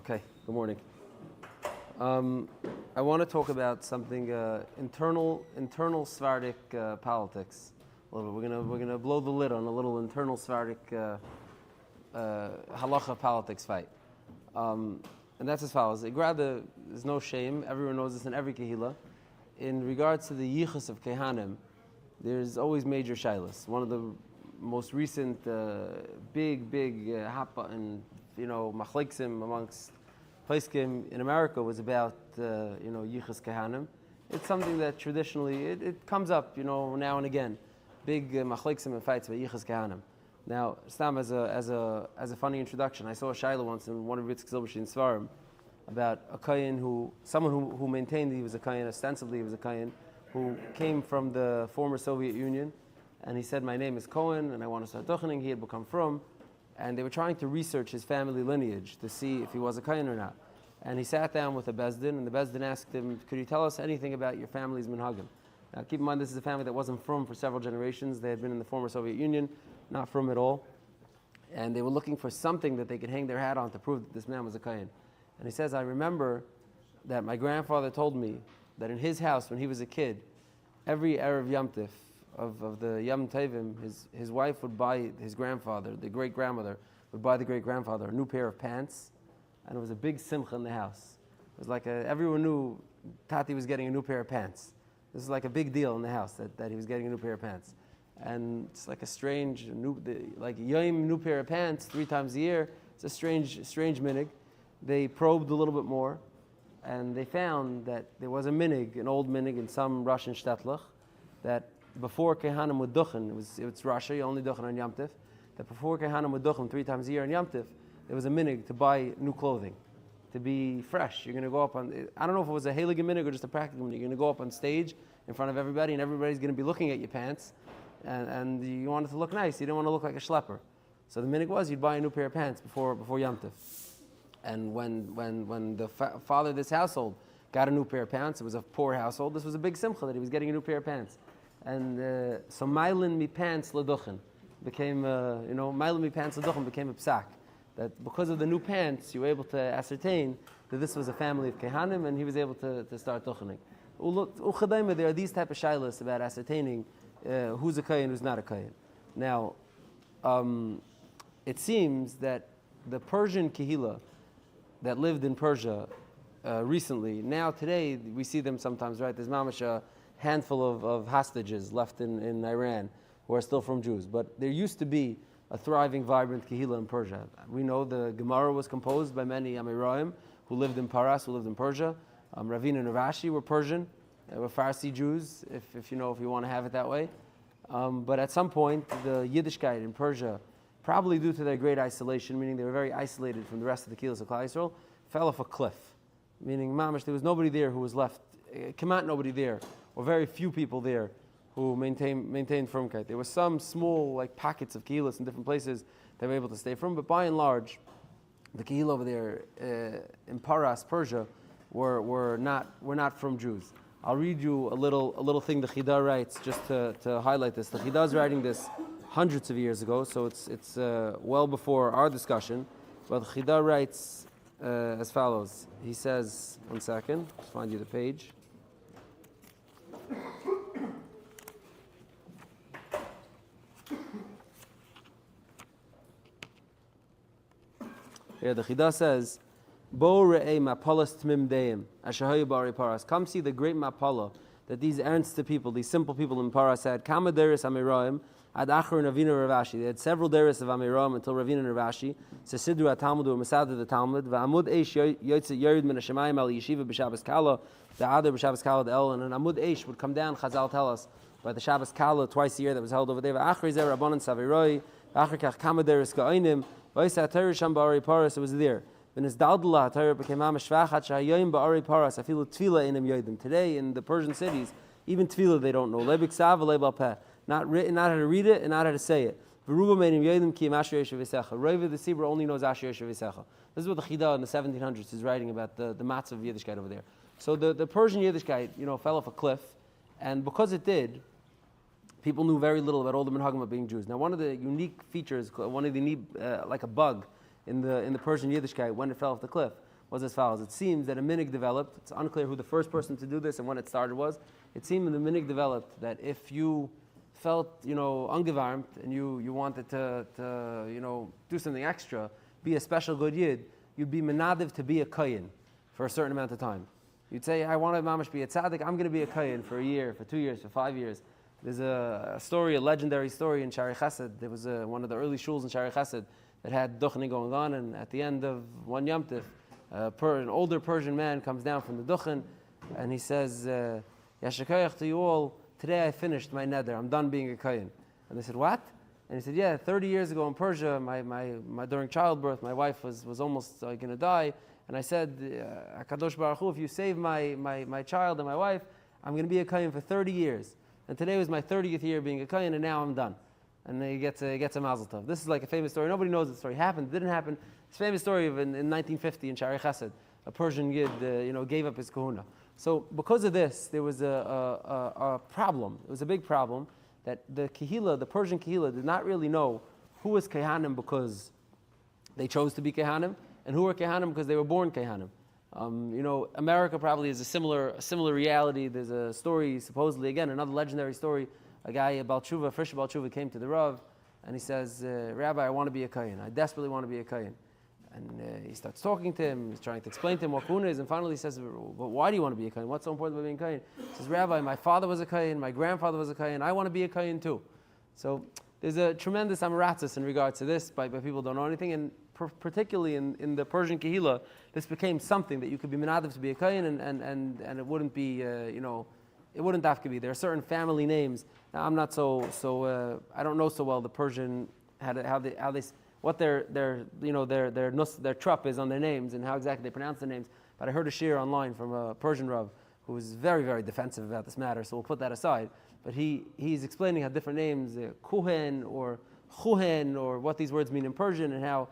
Okay, good morning. I want to talk about something internal Sephardic politics. A little bit. We're gonna blow the lid on a little internal Sephardic halacha politics fight, and that's as follows. There's no shame. Everyone knows this in every kehillah. In regards to the yichus of Kohanim, there's always major shilas. One of the most recent big hapa and machleksim amongst Paiskim in America was about yichus Kohanim. It's something that traditionally it comes up now and again. Big machleksim and fights about yichus Kohanim. Now, Stam, as a funny introduction, I saw a shaila once in one of Ritzk Zilbershin Svarim about a kohen someone who maintained he was a kohen, ostensibly he was a kohen, who came from the former Soviet Union, and he said, my name is Cohen, and I want to start duchening. He had become from, and they were trying to research his family lineage to see if he was a kohen or not. And he sat down with the Bezdin, and the Bezdin asked him, could you tell us anything about your family's minhagim? Now keep in mind, this is a family that wasn't from for several generations. They had been in the former Soviet Union, not from at all. And they were looking for something that they could hang their hat on to prove that this man was a kohen. And he says, I remember that my grandfather told me that in his house, when he was a kid, every Erev Yom Tif of the Yom Tovim, his wife would buy his grandfather, the great-grandmother, would buy the great-grandfather a new pair of pants, and it was a big simcha in the house. It was like everyone knew Tati was getting a new pair of pants. This was like a big deal in the house that he was getting a new pair of pants. And it's like a strange, like Yom new pair of pants 3 times a year. It's a strange minig. They probed a little bit more, and they found that there was a minig, an old minig in some Russian shtetlich, that before Kohanim would duchen, it's Russia, you only duchen on Yom Tif, that before Kohanim would duchen 3 times a year on Yom Tif, there was a minig to buy new clothing, to be fresh. You're going to go up on, I don't know if it was a heilige minig or just a practical minig, you're going to go up on stage in front of everybody, and everybody's going to be looking at your pants, and you want it to look nice, you don't want to look like a schlepper. So the minig was, you'd buy a new pair of pants before Yom Tif. And when the father of this household got a new pair of pants, it was a poor household, this was a big simcha that he was getting a new pair of pants. And so Mailin mi pants leduchen became, Mailin mi pants leduchen became a psak. That because of the new pants, you were able to ascertain that this was a family of Kohanim, and he was able to start duchening. There are these type of shilas about ascertaining who's a kohen, who's not a kohen. Now, it seems that the Persian kehillah that lived in Persia recently, now today we see them sometimes, right? There's mamash a handful of hostages left in Iran who are still from Jews. But there used to be a thriving, vibrant kehillah in Persia. We know the Gemara was composed by many Amoraim who lived in Paras, who lived in Persia. Ravina and Rashi were Persian, were Farsi Jews, if you want to have it that way. But at some point, the Yiddishkeit in Persia, probably due to their great isolation, meaning they were very isolated from the rest of the kehillas of Klal Yisrael, fell off a cliff. Meaning, mamash, there was nobody there who was left, nobody there, or very few people there who maintained firmkeit. There were some small pockets of kehillas in different places they were able to stay from, but by and large, the kehillah over there in Paras, Persia, were not from Jews. I'll read you a little thing the Chidah writes just to highlight this. The Chidah is writing this hundreds of years ago, so it's well before our discussion. But the Chidah writes as follows. He says, one second, let's find you the page. Here the Chidah says, Bo re'ei mapalas tmim deim, ashahayu bari paras. Come see the great mapala that these ernst people, these simple people in Paras had. Kama deris amiraim, ad achar Ravina Ravashi. They had several deris of amiraim until Ravina and Ravashi. Sesidru at-Talmud or Masada the Talmud. Va'amud eish yotze yerid min hashemayim al yeshiva b'Shabbos Kala. The other b'Shabbos Kala the El, and an Amud eish would come down. Chazal tell us by the Shabbos Kala twice a year that was held over there. Va'achar zer rabbanon saviroi. Va'achar kach kama deris ka'oinim. Va'isa atayr sham ba'ari Paras. It was there. Today in the Persian cities, even tefillah they don't know. Not how to read it and not how to say it. Raiva the Sibra only knows Asher Yeshev. This is what the Chidah in the 1700s is writing about the matzah of Yiddishkeit over there. So the Persian Yiddishkeit, fell off a cliff, and because it did, people knew very little about all the minhagim of being Jews. Now, one of the unique features, like a bug in the Persian Yiddishkeit when it fell off the cliff, was as follows. It seems that a minig developed. It's unclear who the first person to do this and when it started was. It seemed the minig developed that if you felt, ungewarmt and you wanted to do something extra, be a special good yid, you'd be menadiv to be a kohen for a certain amount of time. You'd say, I want to mamash be a tzaddik, I'm going to be a kohen for a year, for 2 years, for 5 years. There's a legendary story in Shari Chesed. There was one of the early shuls in Shari Chesed that had duchening going on, and at the end of one Yom Tif, an older Persian man comes down from the duchen, and he says, Yashakayach to you all, today I finished my neder, I'm done being a kohen. And they said, what? And he said, yeah, 30 years ago in Persia, during childbirth, my wife was almost going to die, and I said, HaKadosh Baruch Hu, if you save my child and my wife, I'm going to be a kohen for 30 years. And today was my 30th year being a kohen, and now I'm done. And he gets a mazel tov. This is like a famous story. Nobody knows the story. Happened, didn't happen. It's a famous story of in 1950 in Shari Chesed, a Persian yid, gave up his kahuna. So because of this, there was a problem. It was a big problem that the Persian kahila, did not really know who was Kohanim because they chose to be Kohanim, and who were Kohanim because they were born Kohanim. America probably is a similar reality. There's a story, supposedly, again, another legendary story. A guy, a Baal Tshuva, came to the Rav, and he says, Rabbi, I want to be a kohen. I desperately want to be a kohen. And he starts talking to him. He's trying to explain to him what kahuna is, and finally he says, well, why do you want to be a kohen? What's so important about being a kohen? He says, Rabbi, my father was a kohen, my grandfather was a kohen, I want to be a kohen too. So there's a tremendous amaratzis in regards to this by people who don't know anything, and particularly in the Persian Kehillah, this became something that you could be menadiv to be a kohen, and it wouldn't be, it wouldn't have to be. There are certain family names. Now, I'm not I don't know so well the Persian, what their trup is on their names and how exactly they pronounce their names. But I heard a shir online from a Persian Rav who was very, very defensive about this matter, so we'll put that aside. But he's explaining how different names, Kuhen or Chuhen, or what these words mean in Persian, and how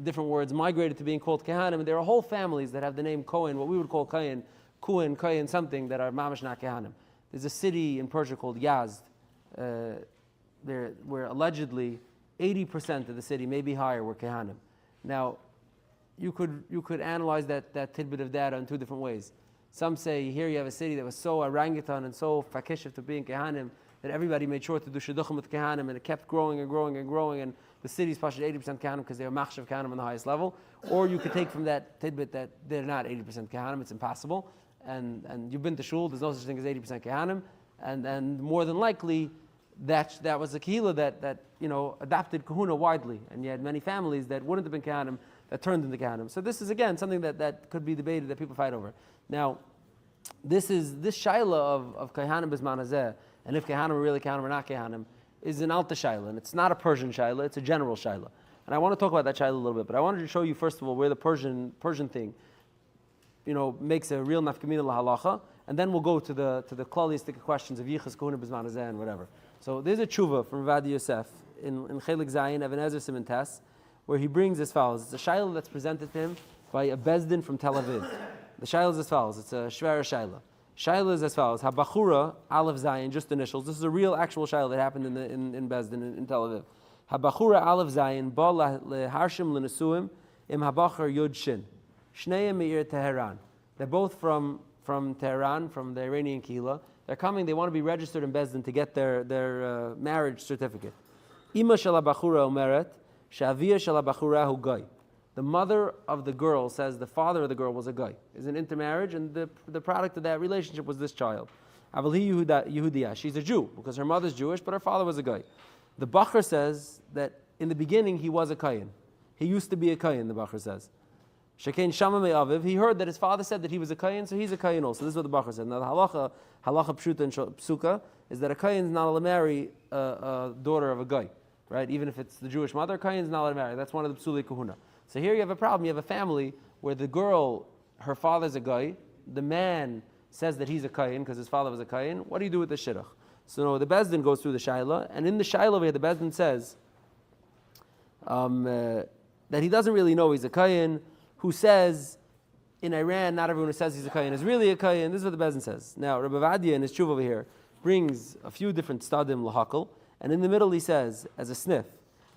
different words migrated to being called Kohanim. And there are whole families that have the name Kohen, what we would call Kohen, Kohen, something that are mamash not Kohanim. There's a city in Persia called Yazd, where allegedly 80% of the city, maybe higher, were Kohanim. Now, you could analyze that tidbit of data in two different ways. Some say here you have a city that was so orangutan and so fakishiv to being Kohanim that everybody made sure to do shidduchim with Kohanim, and it kept growing and growing and growing, and the city's pashed 80% Kohanim because they were machshav Kohanim on the highest level. Or you could take from that tidbit that they're not 80% Kohanim, it's impossible. And you've been to shul, there's no such thing as 80% Kohanim, and more than likely that was a kehillah that adopted kahuna widely, and you had many families that wouldn't have been Kohanim that turned into Kohanim. So this is again something that could be debated, that people fight over. Now, this shaila of Kohanim bisman hazeh, and if Kohanim are really Kohanim or not Kohanim, is an alta shaila, and it's not a Persian shaila, it's a general shaila. And I want to talk about that shaila a little bit, but I wanted to show you first of all where the Persian thing makes a real nafkamina lahalacha, and then we'll go to the klalistic questions of yichus kahuna bisman hazeh and whatever. So there's a tshuva from Ravad Yosef in Chelik Zayin, Even Ezer Siman Tes, where he brings as follows. It's a shaila that's presented to him by a bezdin from Tel Aviv. The shaila is as follows. It's a shvera shaila. Shaila is as follows. Habachura Aleph Zayin, just initials. This is a real actual shaila that happened in bezdin in Tel Aviv. Habachura Aleph Zayin ba leharshim lenesuim im habachar yud shin. Shneim meir Teheran. They're both from Tehran, from the Iranian Kehillah. They're coming, they want to be registered in Bezdin to get their marriage certificate. Ima shel habachura omeret, shavia shel habachura hu goy. The mother of the girl says the father of the girl was a guy. Is an intermarriage, and the product of that relationship was this child. Avalhi Yehudiya, she's a Jew, because her mother's Jewish, but her father was a guy. The Bachar says that in the beginning he was a Kayin. He used to be a Kayin, the Bachar says. Shekain Shama Me'aviv, he heard that his father said that he was a Kayin, so he's a Kayin also. This is what the Bachar said. Now the halacha pshuta and psuka, is that a Kayin is not allowed to marry a daughter of a guy, right? Even if it's the Jewish mother, Kayin is not allowed to marry. That's one of the psuli kahuna. So here you have a problem. You have a family where the girl, her father's a guy, the man says that he's a Kayin because his father was a Kayin. What do you do with the shidduch? So the Bezdin goes through the Shaila, and in the Shaila where the Bezdin says that he doesn't really know he's a Kayin, who says in Iran, not everyone who says he's a Kayin is really a Kayin. This is what the Bezdin says. Now, Rabbi Vadia in his tshuva over here brings a few different stadim lahakal, and in the middle he says, as a sniff,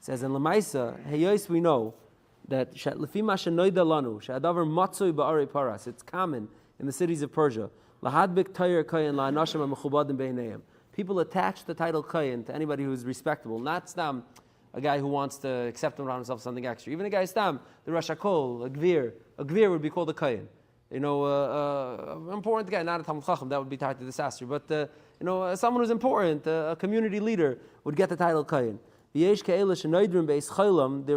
says in Lamaisa, Heyois we know that lefima shenoida lanu she'adavar matzoi ba'arei paras. It's common in the cities of Persia. Lahadbik tayir kayin la'anashim ha'mechubadim beineim. People attach the title kayin to anybody who is respectable, not stam a guy who wants to accept around himself something extra. Even a guy stam, the Rosh HaKol, a gvir would be called a kayin. You know, important guy, not a Talmud Chacham, that would be tied to disaster. But someone who's important, a community leader, would get the title kayin. There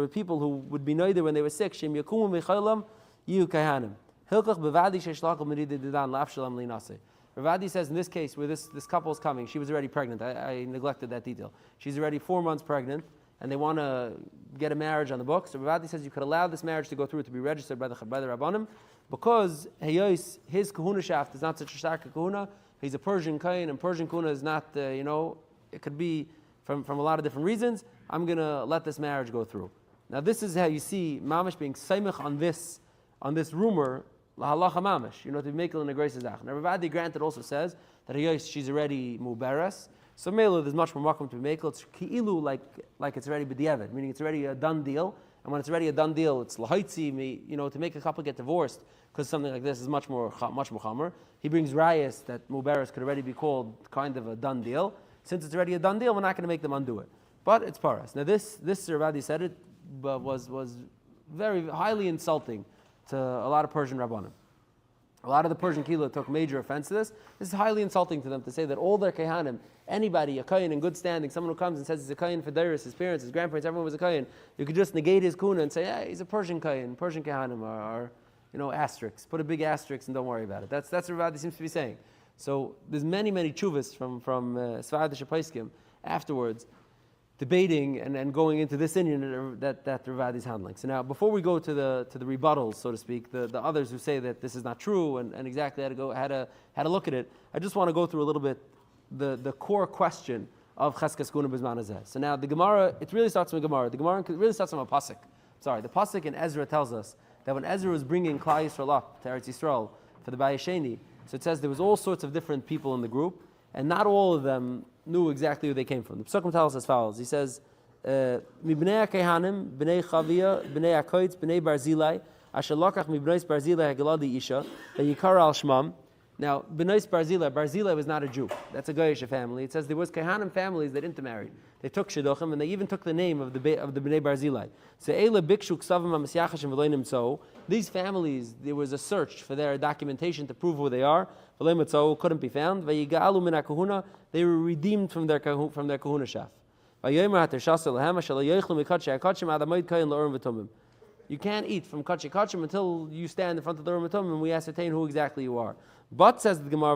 were people who would be noider when they were sick. Shem yakumu mechaylam yiu kahanim. Hilkach bevadi sheishlachal merida didan la'afshalam linase. Ravadi says in this case where this couple is coming, she was already pregnant. I neglected that detail. She's already 4 months pregnant, and they want to get a marriage on the books. So Ravadi says you could allow this marriage to go through to be registered by the Rabbanim, because his kahuna shaft is not such a stark kahuna. He's a Persian kain, and Persian kahuna is not, it could be from a lot of different reasons. I'm going to let this marriage go through. Now this is how you see Mamish being saimich on this rumor, lahalacha Mamish, to make it in a grace zach. Now Ravadi granted also says that she's already muberes. So Mela, there's much more makom to make it. It's ki'ilu like it's already b'diavad, meaning it's already a done deal. And when it's already a done deal, it's lahaitzi, to make a couple get divorced, because something like this is much more chamer. He brings rayas that muberes could already be called kind of a done deal. Since it's already a done deal, we're not going to make them undo it. But it's paras. Now this Ravadi said it, but was very highly insulting to a lot of Persian rabbanim. A lot of the Persian kila took major offense to this. This is highly insulting to them to say that all their kehanim, anybody, a kohen in good standing, someone who comes and says he's a kohen for Deiris, his parents, his grandparents, everyone was a kohen, you could just negate his kuna and say, yeah, he's a Persian kohen. Persian kehanim are asterisks. Put a big asterisk and don't worry about it. That's what Ravadi seems to be saying. So there's many chuvas from Sfarad Shapaiskim afterwards, debating and going into this Indian that Ravadi is handling. So now, before we go to the rebuttals, so to speak, the others who say that this is not true and exactly how to look at it, I just want to go through a little bit the core question of Cheskes Kuna Bizman Hazeh. So now the Gemara, it really starts from a Gemara. The Gemara really starts from a pasuk. The pasuk in Ezra tells us that when Ezra was bringing Klal Yisrael up to Eretz Yisrael for the Bayesheni, so it says there was all sorts of different people in the group, and not all of them knew exactly where they came from. The Pesukim tells us as follows. He says, "Mibnei Kehanim, bnei Chavia, bnei Akoitz, bnei Barzilai, asher lokach mibnei Barzilai hageladi isha, vayikar al shmam." Now, bnei Barzilai was not a Jew. That's a Goyish family. It says there was Kehanim families that intermarried. They took shidduchim, and they even took the name of the bnei Barzilai. So Eila bikshu ksavim ha'masyachashim v'leinim tzo. These families, there was a search for their documentation to prove who they are. V'leinim tzo couldn't be found. Vayigalu min kahuna. They were redeemed from their kahuna shaf. You can't eat from Kachi Kachim until you stand in front of the Urim Tumim and we ascertain who exactly you are. But, says the Gemara,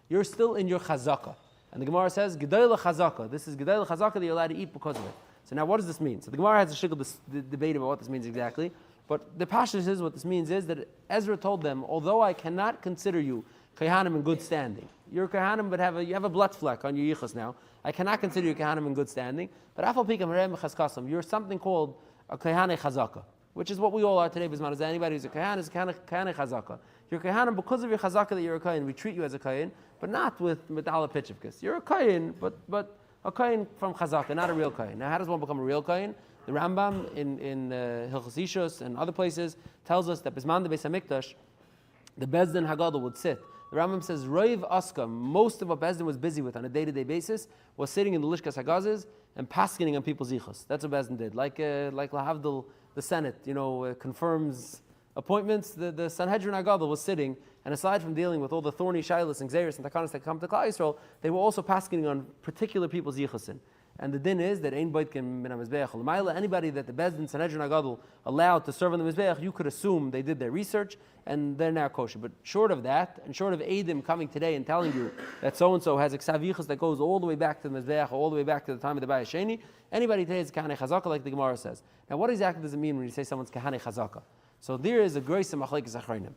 you're still in your chazaka. And the Gemara says, Gedayla chazaka. This is Gedayla chazaka that you're allowed to eat because of it. So now what does this mean? So the Gemara has a shikul debate about what this means exactly. But the pashtus is, what this means is that Ezra told them, although I cannot consider you Kohanim in good standing, you're Kohanim but you have a blood fleck on your yichus now. I cannot consider you Kohanim in good standing. But afal pikam harei mechaskasam, you're something called a Kohane chazaka, which is what we all are today. Because anybody who's a Kohan is a Kohane chazaka. You're Kohanim because of your chazaka that you're a Kohen. We treat you as a Kohen, but not with ala pitchivkas. You're a Kohen, but a Kohen from chazaka, not a real Kohen. Now, how does one become a real Kohen? The Rambam in Hilchos Ishus and other places tells us that Bisman the Beis Hamikdash, the Bezdin Hagadol would sit. The Rambam says, Roiv Aska, most of what Bezdin was busy with on a day-to-day basis was sitting in the Lishkas Hagazes and paskening on people's yichus. That's what Bezdin did. Like Lahavdil, the Senate, confirms appointments. The Sanhedrin Hagadol was sitting, and aside from dealing with all the thorny shilas and xeris and takanas that come to Klal Yisrael, they were also paskening on particular people's yichusin. And the din is that ein boitkin min ha-mizbeach l'mayla. Anybody that the Bezdin Sanhedrin Hagadol allowed to serve on the mizbeach, you could assume they did their research and they're now kosher. But short of that, and short of Eidim coming today and telling you that so and so has a ksav yichus that goes all the way back to the mizbeach, or all the way back to the time of the Bayis Sheni, anybody today is kahane chazaka, like the Gemara says. Now, what exactly does it mean when you say someone's kahane chazaka? So there is a grace of machlekes achrayim.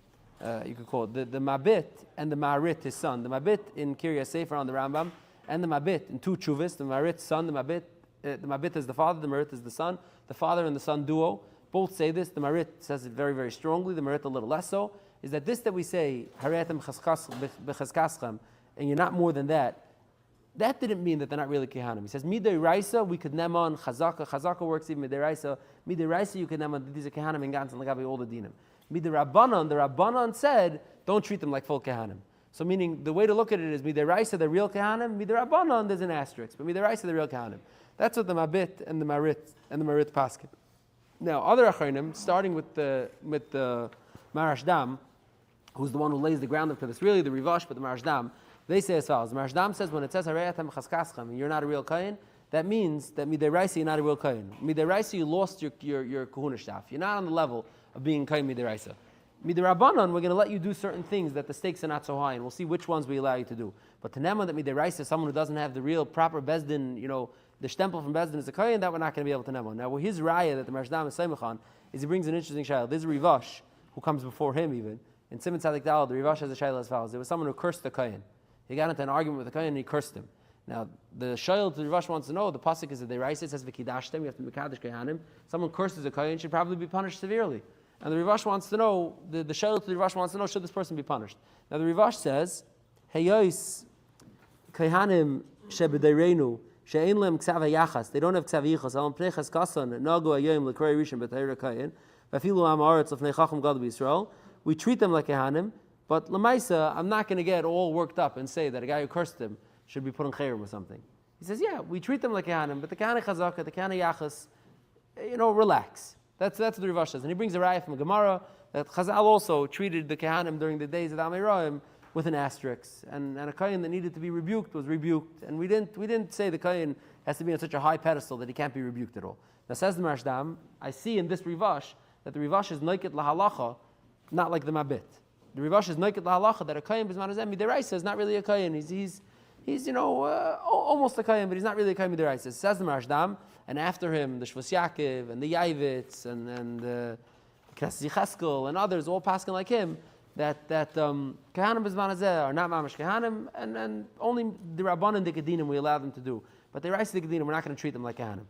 You could call it the mabit and the marit, his son. The mabit in Kiryas Sefer on the Rambam, and the mabit in two chuvas, the marit's son, the mabit is the father, the marit is the son. The father and the son duo both say this. The marit says it very, very strongly. The marit a little less so. Is that this that we say haretem b'chaskaschem, and you're not more than that. that didn't mean that they're not really Kohanim. He says, Midei Raisa, we could neman, Chazaka works even Midei Raisa. Midei Raisa, you could neman, these are Kohanim and Gans and Lagabi, all the dinim. Midei Rabbanon, the Rabbanon said, don't treat them like full Kohanim. So meaning, the way to look at it is, Midei Raisa, the real Kohanim, Midei Rabbanon, there's an asterisk, but Midei Raisa, the real Kohanim. That's what the Mabit and the Marit paskin. Now, other Achronim, starting with the Marashdam, who's the one who lays the groundwork for this, really the Rivash, but the Marashdam, they say as follows. The Marashdam says when it says Hareyatam Chaskascham, you're not a real Kohen, that means that Midei Raisa, you're not a real Kohen. Midei Raisa, you lost your Kahuna staff. You're not on the level of being Kohen Midei Raisa. Midei Rabbanon, we're going to let you do certain things that the stakes are not so high, and we'll see which ones we allow you to do. But to Nema, that Midei Raisa, someone who doesn't have the real proper Bezdin, the stempel from Bezdin is a Kohen, that we're not going to be able to Nema. Now, his raya that the Marashdam is Seimachan is he brings an interesting shayla. There's a Rivash who comes before him even. In Simon Tzadik Dal, the Rivash has a shayla as follows. There was someone who cursed the Kohen. He got into an argument with the Kohen and he cursed him. Now, the shayla to the Rivash wants to know, the pasuk is that they write it says V'kidashtem, you have to Mekadesh Kohanim. Someone curses a Kohen should probably be punished severely. And the Rivash wants to know, the shayla to the Rivash wants to know, should this person be punished? Now, the Rivash says, Heyois Kohanim Shebedeirenu She'ein lem ksav hayachas. They don't have ksav yichas. Alam pnechas kasan nagu ayim lekrei rishon b'tayra kayin. V'afilu am haaretz lefnei chacham gadol b'Yisrael. We treat them like Kohanim, but lemaisa, I'm not going to get all worked up and say that a guy who cursed them should be put on chayrim or something. He says, yeah, we treat them like Kohanim, but the Kohanim chazaka, the Kohanim yachas, relax. That's what the Rivash says. And he brings a raya from a Gemara that Chazal also treated the Kohanim during the days of Amiraim with an asterisk, and a Kohen that needed to be rebuked was rebuked, and we didn't say the Kohen has to be on such a high pedestal that he can't be rebuked at all. Now says the Marashdam, I see in this Rivash that the Rivash is noiket lahalacha, not like the Mabit. The Rivash is noiket lahalacha that a Kohen bisman hazeh midiraisa is not really a Kohen. He's almost a Kohen, but he's not really a Kohen midiraisa. Says the Marashdam, and after him the Shvus Yaakov and the Yavitz and the Knesset Yecheskel and others all passing like him. That Kohanim B'zman Hazeh are not Mamash Kohanim, and only the Rabbanan the Kedinim we allow them to do. But the Reis the Kedinim, we're not going to treat them like Kohanim.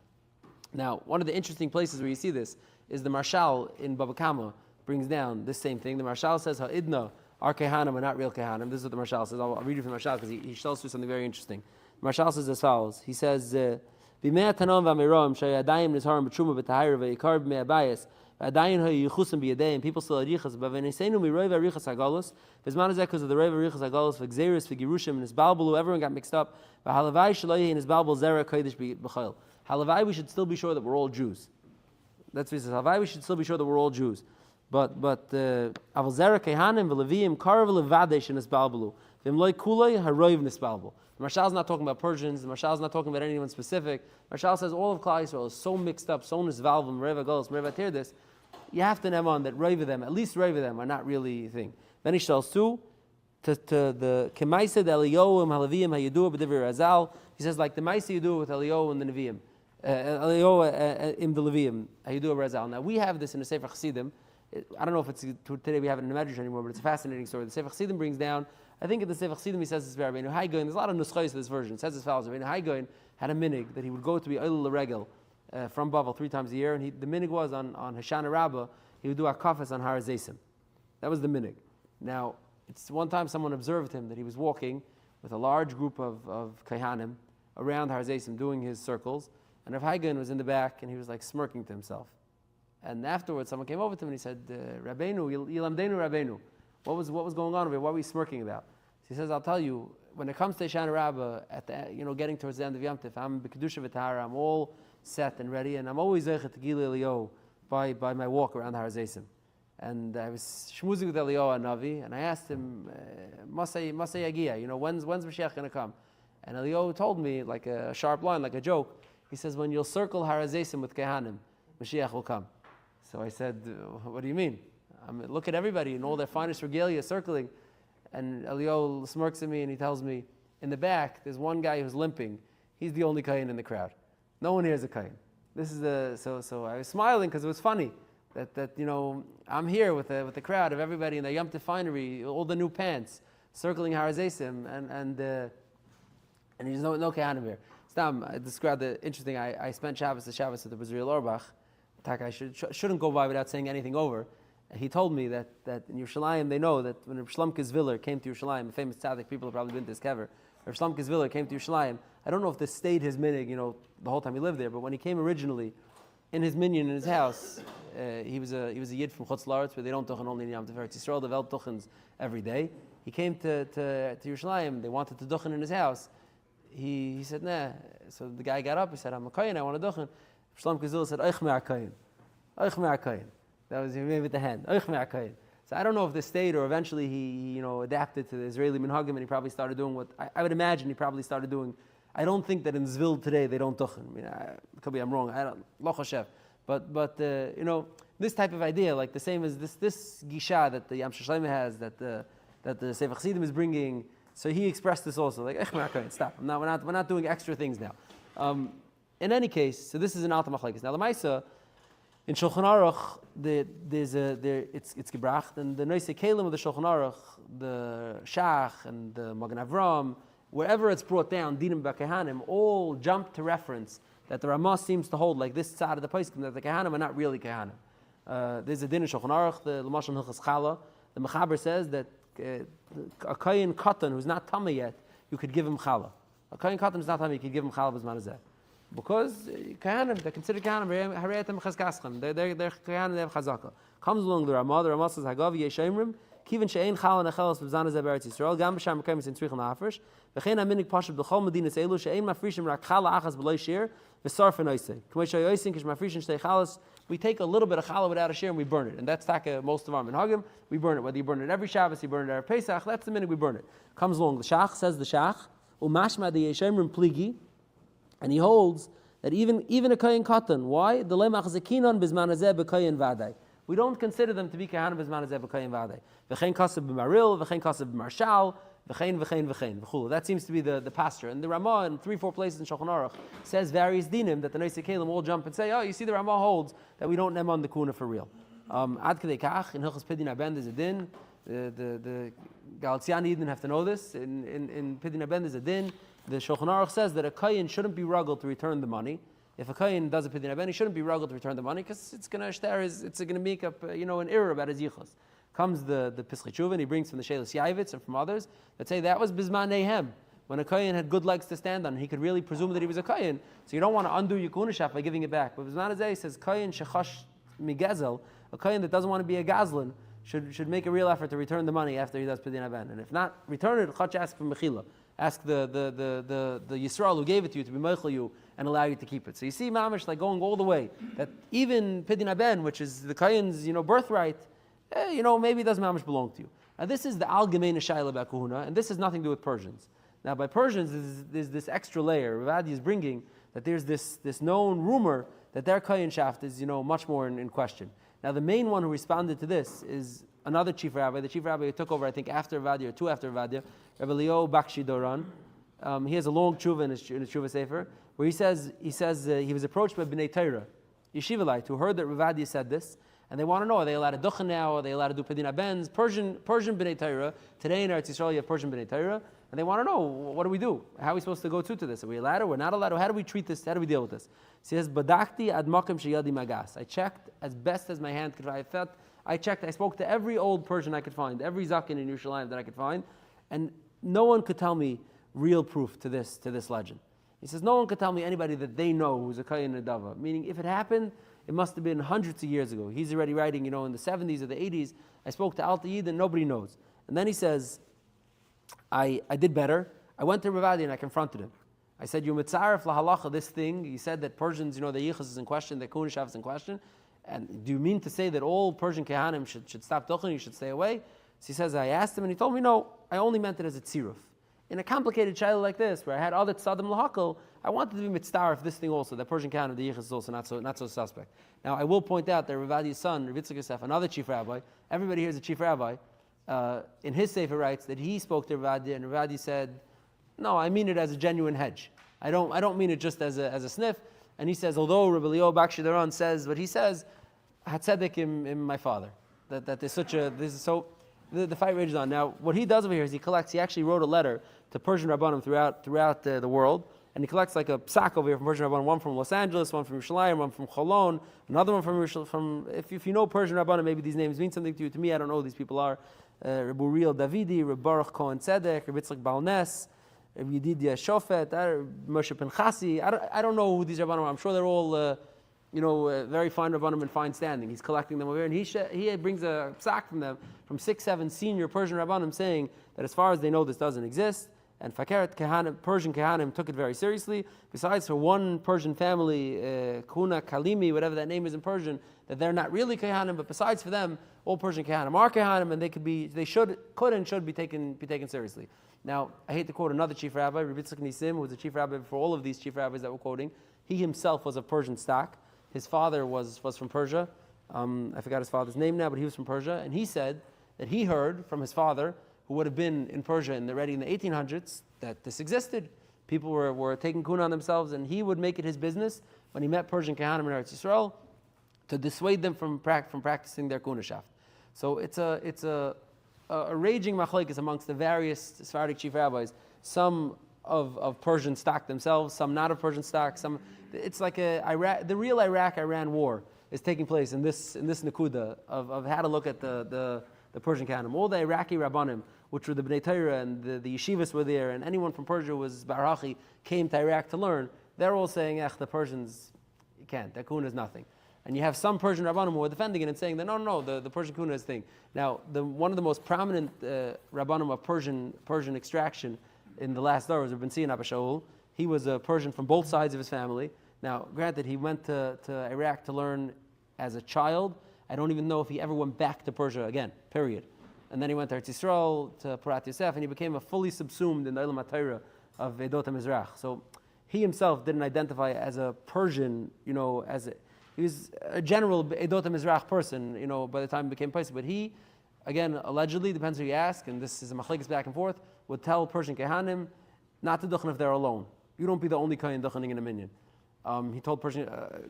Now, one of the interesting places where you see this is the Marshal in Baba Kama brings down this same thing. The Marshal says, Ha'idna, our Kohanim are not real Kohanim. This is what the Marshal says. I'll read you from the Marshal because he tells you something very interesting. The Marshal says as follows. He says, B'mei Tanom v'amirom, shayadayim nizharim b'tshuma b'tahir v'yikar b'mei abayis, people still had yichas, but when they say no, we roiv arichas hagalos. V'zman hazeh because of the roiv arichas hagalos, v'gzeirus v'girushim and his balbulu, everyone got mixed up. V'halavai shaloyi and his balbul zera kodesh b'chayil. Halavai, we should still be sure that we're all Jews. That's what he says. Halavai, we should still be sure that we're all Jews. But aval zera kehanim v'leviim karav levadesh in his balbulu. V'imloi kuloi haroiv nisbalbul. The Marshal is not talking about Persians. The Marshal is not talking about anyone specific. Marshal says all of Klal Yisrael is so mixed up, so nisvalvim, reva golos, reva tirdis. You have to name on that Reva them, at least Reva them, are not really a thing. Then he tells to the Kemaisa de Eliyahu Halaviyim Hayidua B'Divir Razal. He says like the Maisa you do with Eliyahu and the Nevi'im, Eliyahu in the Leviim Hayidua Razal. Now we have this in the Sefer Chassidim. I don't know if it's today we have it in the Medrash anymore, but it's a fascinating story. The Sefer Chassidim brings down. I think in the Sefer Chassidim he says this very Rabbeinu Haigoin. There's a lot of nuschayos to this version. It says as follows: Rabbeinu Haigoin had a minig that he would go to be Oil L'Regel. From Bavel 3 times a year, and the minig was on Hoshana Rabbah, he would do akafas on Har Hazeisim. That was the minig. Now, it's one time someone observed him that he was walking with a large group of Kohanim around Har Hazeisim doing his circles, and Rav Haigan was in the back, and he was like smirking to himself. And afterwards, someone came over to him and he said, Rabbeinu, Yilamdeinu Rabbeinu, what was going on over here? What were we smirking about? So he says, I'll tell you, when it comes to Hoshana Rabbah, at the getting towards the end of Yom Tif, I'm B'Kedusha V'Tahara, I'm all set and ready, and I'm always zeichet to Gil Eliyahu by my walk around the Har Hazeisim. And I was shmuzing with Eliyahu Navi, and I asked him, Masay Yagia, when's Mashiach going to come? And Eliyahu told me, like a sharp line, like a joke, he says, when you'll circle Har Hazeisim with Kohanim, Mashiach will come. So I said, what do you mean? Look at everybody in all their finest regalia circling. And Eliyahu smirks at me and he tells me, in the back, there's one guy who's limping. He's the only Kohen in the crowd. No one here is a Kohen. This is so I was smiling because it was funny that I'm here with the crowd of everybody in the Yom Tov finery, all the new pants, circling Har Hazeisim, and there's no Kohanim here. Stam, I described the interesting. I spent the Shabbos at the B'Zriel Orbach. I shouldn't go by without saying anything over. And he told me that in Yerushalayim they know that when Shlomo Zviller came to Yerushalayim, a famous tzaddik, people have probably been to his kever. Rav Shlomo Zeviller came to Yerushalayim. I don't know if this stayed his minhag, the whole time he lived there, but when he came originally, in his minyan in his house, he was a yid from Chutz La'aretz, where they don't tuchen only in Yom Tov Eretz Yisrael. They develop tuchens every day. He came to Yerushalayim. They wanted to duchen in his house. He said nah. So the guy got up. He said, I'm a kohen. I want to duchen. Shlomo Zeviller said, Oich me'ar kohen. Oich me'ar kohen. That was he made with the hand. Oich me'ar kohen. So I don't know if this stayed or eventually he adapted to the Israeli minhagim and he probably started doing what I would imagine he probably started doing. I don't think that in Zvil today they don't tuchen. I mean, could be I'm wrong. I don't lo choshev. But this type of idea, like the same as this gisha that the Yam Shlomo has, that the Sefer Chassidim is bringing. So he expressed this also, like stop. We're not doing extra things now. In any case, so this is an alta machlekes. Now the Maisa in Shulchan Aruch, it's gebracht, and the Noisei Kelim of the Shulchan Aruch, the Shach and the Magen Avram, wherever it's brought down, Dinim B'Kehanim, all jump to reference that the Ramah seems to hold, like this side of the poskim, that the Kehanim are not really Kehanim. There's a din in Shulchan Aruch, the L'mashal Hilchas Chala. The Mechaber says that a Kohen Katan who's not Tameh yet, you could give him Chala. A Kohen Katan who's not Tameh, you could give him Chala b'zman hazeh. Because Kehanim, they're considered Kehanim, Hareyatem Chazkaschem, they're Kehanim, they have Chazaka. Comes along the Ramah says, Hagav Yeshayimrim, Kiven she'ein chal nechelas b'zan hazeh b'Eretz Yisrael, gam b'sham mekayim sin tzrichel na'afresh, v'chein ha'minig pashup b'chol medinas elu she'ein mafrishim rak chala achas b'loi shir, v'sarfen oisei. K'may shoyoisin kish mafrishim shtei chalas, we take a little bit of challah without a shir and we burn it. And that's taka most of our minhagim. We burn it. Whether you burn it every Shabbos, you burn it every Pesach, that's the minute we burn it. Comes along the Shach, says the Shach, umashma de yeshemrim pligi, and he holds that even a kohen katan, why? The lemach zekinon b'zman hazeh b'kohen vadai. We don't consider them to be Kehanim b'zman hazeh b'kohen vadei. V'chein kasev b'maril, v'chein kasev b'marshal, v'chein. That seems to be the pastor. And the Ramah in 3-4 places in Shulchan Aruch says various dinim that the Noisei Kelim all jump and say, oh, you see the Ramah holds that we don't name on the kuna for real. Ad kedei kach, in Hilchos Pidin Aben there's a din. The Galatiani didn't have to know this. In Pidin Aben there's a din. The Shulchan Aruch says that a kohen shouldn't be ruggled to return the money. If a kohen does a pidyon haben, he shouldn't be ruggled to return the money because it's going to make up an error about his yichus. Comes the Pischei Tshuva and he brings from the Sheilus Yavitz and from others that say that was bizman nehem, when a kohen had good legs to stand on. He could really presume that he was a kohen, so you don't want to undo your kunashaf by giving it back. But bizman hazeh says kohen shechash migezel, a kohen that doesn't want to be a gazlan should make a real effort to return the money after he does pidyon haben, and if not return it, chach ask for mechila. Ask the Yisrael who gave it to you to be meichel you and allow you to keep it. So you see mamish like going all the way that even pidyon haben, which is the kohen's birthright, maybe it doesn't mamish belong to you. Now this is the algemeine shayla about kahuna, and this has nothing to do with Persians. Now by Persians there's this extra layer Ravadi is bringing, that there's this known rumor that their kohenshaft is much more in question. Now the main one who responded to this is another chief rabbi, the chief rabbi who took over I think after Vadia or two after Vadia, Rabbi Leo Bakshi Doran. He has a long tshuva in his tshuva sefer where he says he was approached by Bnei Torah, Yeshivalite, who heard that Ravadi said this, and they want to know, are they allowed to duchen now? Are they allowed to do pidyon habens? Persian Bnei Torah. Today in Eretz Yisrael you have Persian Bnei Torah, and they want to know, what do we do? How are we supposed to go to this? Are we allowed or we're not allowed? Or how do we treat this? How do we deal with this? He says, Badakti ad makom sheyadi magas. I checked as best as my hand could. I spoke to every old Persian I could find, every zakin in Yerushalayim that I could find, and no one could tell me real proof to this legend. He says, no one could tell me anybody that they know who's a kohen nedava. Meaning, if it happened, it must have been hundreds of years ago. He's already writing, in the 70s or the 80s. I spoke to Alta Yid and nobody knows. And then he says, I did better. I went to Ravadi and I confronted him. I said, you mitzaref lahalacha, this thing. He said that Persians, the yichus is in question, the kunashav is in question. And do you mean to say that all Persian kehanim should stop duchen, you should stay away? So he says, I asked him and he told me, no, I only meant it as a tziruf. In a complicated shayla like this, where I had other tzadim lahakal, I wanted to be mitzaref this thing also, that Persian kehanim, the yichus is also not so suspect. Now I will point out that Ravadi's son, Rav Yitzchak Yosef, another chief rabbi, everybody here is a chief rabbi, in his sefer writes that he spoke to Ravadi and Ravadi said, no, I mean it as a genuine hedge. I don't mean it just as a sniff. And he says, although Rabbi Leo Bakshi Daran says what he says, Hatzedek in my father. That there's the fight rages on. Now, what he does over here is he actually wrote a letter to Persian Rabbanim throughout the world, and he collects like a psak over here from Persian Rabbanim, one from Los Angeles, one from Yerushalayim, one from Cholon, another one from if you know Persian Rabbanim, maybe these names mean something to you. To me, I don't know who these people are. Rabbi Uriel Davidi, Rabbi Baruch Cohen Tzedek, Rabbi Yitzchak Balnes, Rabbi Yedidia Shofet, Moshe Pinchasi. I don't know who these Rabbanim are. I'm sure they're all, very fine Rabbanim in fine standing. He's collecting them over here, and he brings a psak from them, from 6-7 senior Persian Rabbanim, saying that as far as they know, this doesn't exist. And Fakeret Kohanim, Persian Kohanim, took it very seriously. Besides, for one Persian family, Kuna Kalimi, whatever that name is in Persian, that they're not really Kohanim, but besides for them, all Persian Kohanim are Kohanim, and they could and should be taken seriously. Now, I hate to quote another chief rabbi, Rabbi Yitzchak Nisim, who was the chief rabbi for all of these chief rabbis that we're quoting. He himself was of Persian stock. His father was from Persia. I forgot his father's name now, but he was from Persia, and he said that he heard from his father, who would have been in Persia already in the 1800s, that this existed. People were taking kuna on themselves, and he would make it his business when he met Persian Kohanim in Eretz Yisrael to dissuade them from practicing their kuna shaft. So it's a raging machlokes amongst the various Sephardic chief rabbis. Some of Persian stock themselves, some not of Persian stock. It's like the real Iraq-Iran war is taking place in this nakuda of how to look at the Persian Kohanim. All the Iraqi Rabbanim, which were the Bnei Torah and the yeshivas were there, and anyone from Persia was Barachi, came to Iraq to learn, they're all saying, the Persians, you can't, that kuna is nothing. And you have some Persian Rabbanim who are defending it and saying that no, the Persian kuna is thing. Now, one of the most prominent Rabbanim of Persian extraction in the last hours of Ben Sion Abba Shaul, he was a Persian from both sides of his family. Now, granted, he went to Iraq to learn as a child. I don't even know if he ever went back to Persia again, period. And then he went to Eretz Yisrael, to Parat Yosef, and he became a fully subsumed in the Ilam HaTorah of Vedot HaMizrach. So he himself didn't identify as a Persian, he was a general Vedot HaMizrach person, by the time he became Paisa. But he, again, allegedly, depends who you ask, and this is a machlekes back and forth, would tell Persian Kohanim not to duchen if they're alone. You don't be the only Kohen duchening in a minyan. He told Persian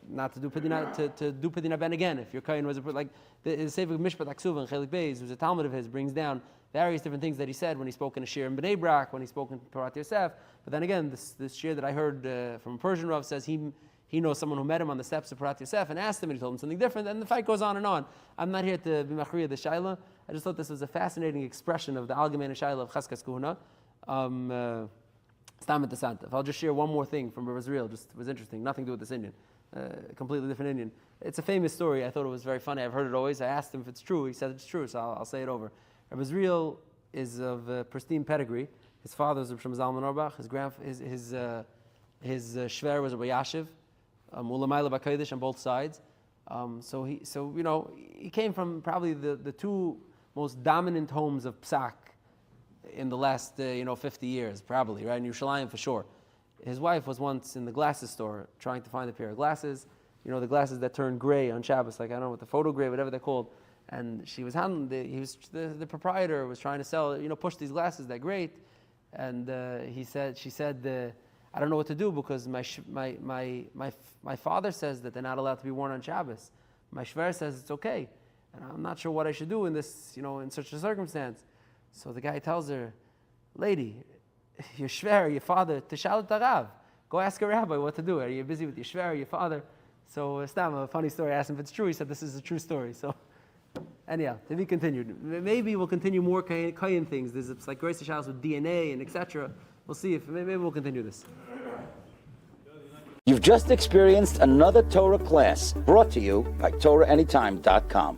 not to do Pidina, to do Pidina Ben again. If your Kohen was like the Sefer Mishpat Aksuva and Chelik Beis, who's a Talmud of his, brings down various different things that he said when he spoke in a shir in Bnei Brak, when he spoke in Parat Yosef. But then again, this shir that I heard from a Persian Rav says he knows someone who met him on the steps of Parat Yosef and asked him, and he told him something different, and the fight goes on and on. I'm not here to be machriya the shaila. I just thought this was a fascinating expression of the Algemeine shaila of Chaskas Kuhuna. I'll just share one more thing from Israel. Just was interesting. Nothing to do with this Indian. Completely different Indian. It's a famous story. I thought it was very funny. I've heard it always. I asked him if it's true. He said it's true, so I'll say it over. Rabbi Israel is of pristine pedigree. His father was Rabbi Zalman Auerbach. His shver was Rabbi Yashiv, Ulamayla B'Kodesh on both sides. So he came from probably the two most dominant homes of Psak in the last 50 years, probably, right? In Yerushalayim for sure. His wife was once in the glasses store trying to find a pair of glasses, the glasses that turn gray on Shabbos, like I don't know what the photo gray, whatever they're called. And she was handling the proprietor was trying to sell, push these glasses, they're great. And she said, I don't know what to do because my father says that they're not allowed to be worn on Shabbos. My shver says it's okay, and I'm not sure what I should do in this, in such a circumstance. So the guy tells her, lady, your shver, your father, tishal tarav. Go ask a rabbi what to do. Are you busy with your shver, your father? So Stam, a funny story. I asked him if it's true. He said this is a true story. So anyhow, to be continued. Maybe we'll continue more Kayin things. There's like Grace Shabbos with DNA and etc. We'll see if maybe we'll continue this. You've just experienced another Torah class brought to you by TorahAnytime.com.